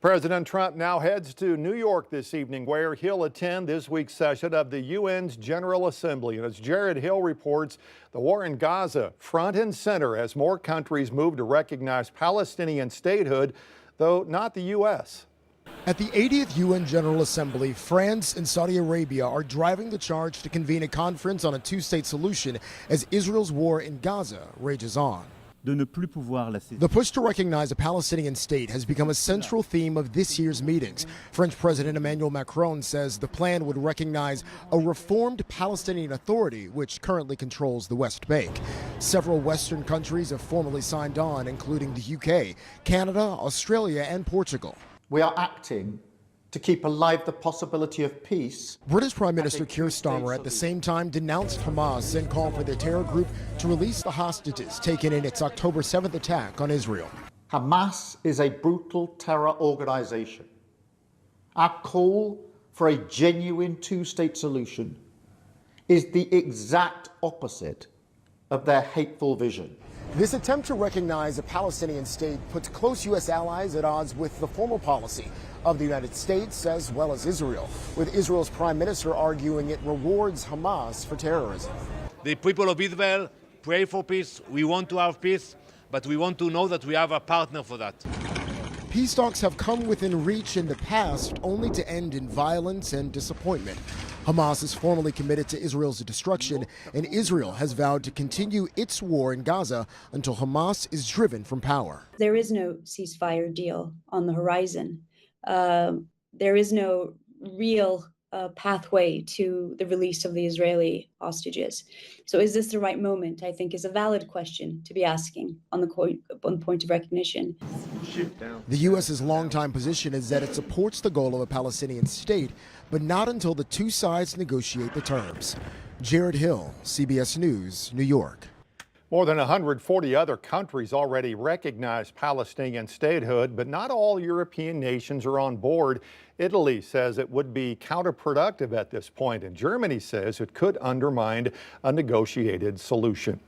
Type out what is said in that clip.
President Trump now heads to New York this evening, where he'll attend this week's session of the UN's General Assembly. And as Jared Hill reports, the war in Gaza front and center as more countries move to recognize Palestinian statehood, though not the U.S. At the 80th UN General Assembly, France and Saudi Arabia are driving the charge to convene a conference on a two-state solution as Israel's war in Gaza rages on. The push to recognize a Palestinian state has become a central theme of this year's meetings. French President Emmanuel Macron says the plan would recognize a reformed Palestinian Authority, which currently controls the West Bank. Several Western countries have formally signed on, including the UK, Canada, Australia, and Portugal. We are acting to keep alive the possibility of peace. British Prime Minister Keir Starmer at the same time denounced Hamas and called for the terror group to release the hostages taken in its October 7th attack on Israel. Hamas is a brutal terror organization. Our call for a genuine two-state solution is the exact opposite of their hateful vision. This attempt to recognize a Palestinian state puts close U.S. allies at odds with the formal policy of the United States as well as Israel, with Israel's prime minister arguing it rewards Hamas for terrorism. The people of Israel pray for peace. We want to have peace, but we want to know that we have a partner for that. Peace talks have come within reach in the past, only to end in violence and disappointment. Hamas is formally committed to Israel's destruction, and Israel has vowed to continue its war in Gaza until Hamas is driven from power. There is no ceasefire deal on the horizon. There is no real pathway to the release of the Israeli hostages. So is this the right moment, I think, is a valid question to be asking on the point of recognition. The U.S.'s longtime position is that it supports the goal of a Palestinian state, but not until the two sides negotiate the terms. Jared Hill, CBS News, New York. More than 140 other countries already recognize Palestinian statehood, but not all European nations are on board. Italy says it would be counterproductive at this point, and Germany says it could undermine a negotiated solution.